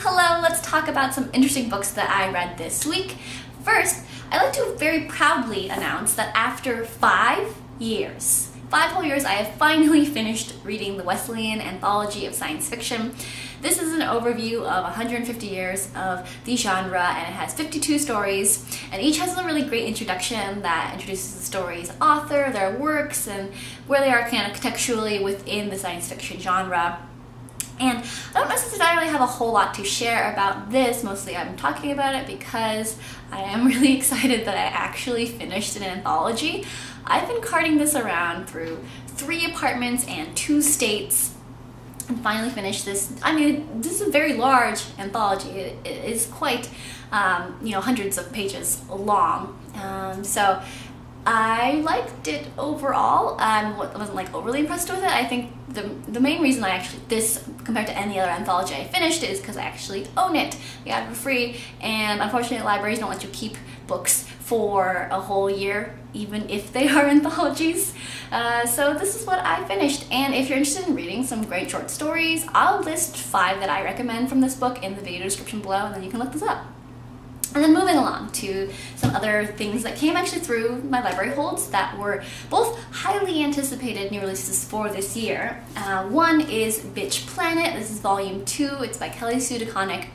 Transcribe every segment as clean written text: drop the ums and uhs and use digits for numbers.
Hello, let's talk about some interesting books that I read this week. First, I'd like to very proudly announce that after 5 whole years, I have finally finished reading the Wesleyan Anthology of science fiction. This is an overview of 150 years of the genre, and it has 52 stories, and each has a really great introduction that introduces the story's author, their works, and where they are kind of contextually within the science fiction genre. And I don't necessarily have a whole lot to share about this. Mostly I'm talking about it because I am really excited that I actually finished an anthology. I've been carting this around through 3 apartments and 2 states and finally finished this. I mean, this is a very large anthology. It is quite, hundreds of pages long. So I liked it overall. I wasn't overly impressed with it. I think the main reason this compared to any other anthology I finished is because I actually own it. I got it for free, and unfortunately libraries don't let you keep books for a whole year, even if they are anthologies. So this is what I finished, and if you're interested in reading some great short stories, I'll list 5 that I recommend from this book in the video description below, and then you can look this up. And then moving along to some other things that came actually through my library holds that were both highly anticipated new releases for this year. One is Bitch Planet. This is volume 2. It's by DeConnick.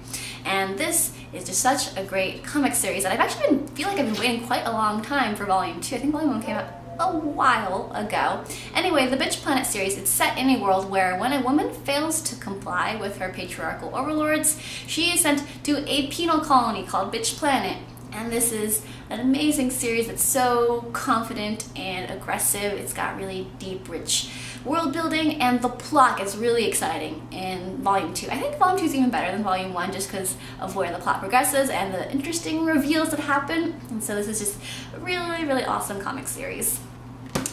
And this is just such a great comic series that I've been waiting quite a long time for volume 2. I think volume 1 came out a while ago. Anyway, the Bitch Planet series, it's set in a world where when a woman fails to comply with her patriarchal overlords, she is sent to a penal colony called Bitch Planet. And this is an amazing series that's so confident and aggressive. It's got really deep, rich world building, and the plot gets really exciting in volume 2. I think volume 2 is even better than volume 1 just because of where the plot progresses and the interesting reveals that happen. And so this is just a really, really awesome comic series.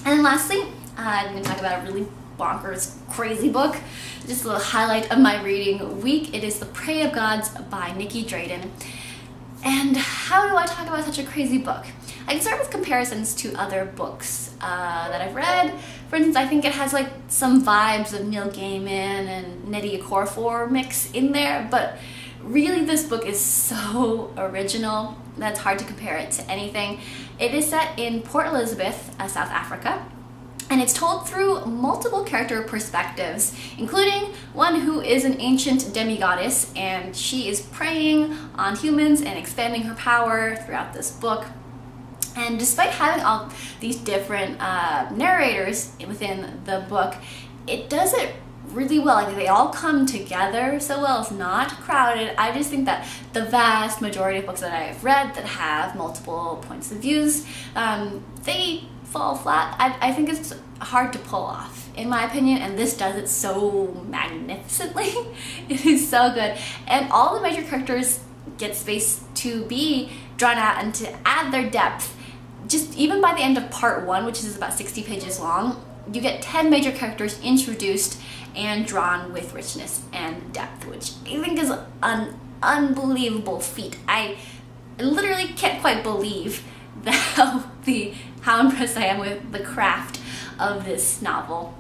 And then lastly, I'm going to talk about a really bonkers, crazy book. Just a little highlight of my reading week. It is The Prey of Gods by Nicky, Drayden. And how do I talk about such a crazy book? I can start with comparisons to other books that I've read. For instance, I think it has some vibes of Neil Gaiman and Nnedi Okorafor mix in there, but really this book is so original that it's hard to compare it to anything. It is set in Port Elizabeth, South Africa, and it's told through multiple character perspectives, including one who is an ancient demigoddess, and she is preying on humans and expanding her power throughout this book. And despite having all these different narrators within the book, it does it really well. They all come together so well. It's not crowded. I just think that the vast majority of books that I've read that have multiple points of views, they fall flat. I think it's hard to pull off, in my opinion, and this does it so magnificently. It is so good. And all the major characters get space to be drawn out and to add their depth. Just even by the end of part 1, which is about 60 pages long, you get 10 major characters introduced and drawn with richness and depth, which I think is an unbelievable feat. I literally can't quite believe how impressed I am with the craft of this novel.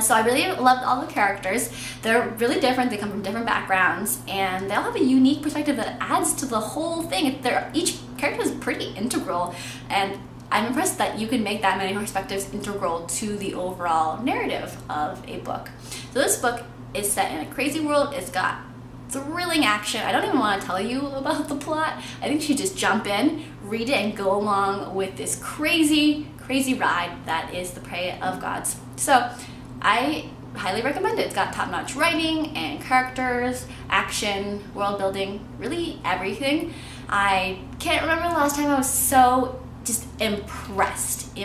So I really loved all the characters. They're really different. They come from different backgrounds, and they all have a unique perspective that adds to the whole thing. Each character is pretty integral, and I'm impressed that you can make that many perspectives integral to the overall narrative of a book. So this book is set in a crazy world. It's got thrilling action. I don't even want to tell you about the plot. I think you should just jump in, read it, and go along with this crazy, crazy ride that is The Prey of Gods. So I highly recommend it. It's got top-notch writing and characters, action, world building, really everything. I can't remember the last time I was so just impressed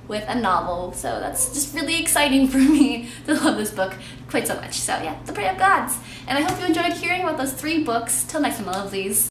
with a novel. So that's just really exciting for me to love this book quite so much. So yeah, The Prey of Gods. And I hope you enjoyed hearing about those 3 books. Till next time, my lovelies.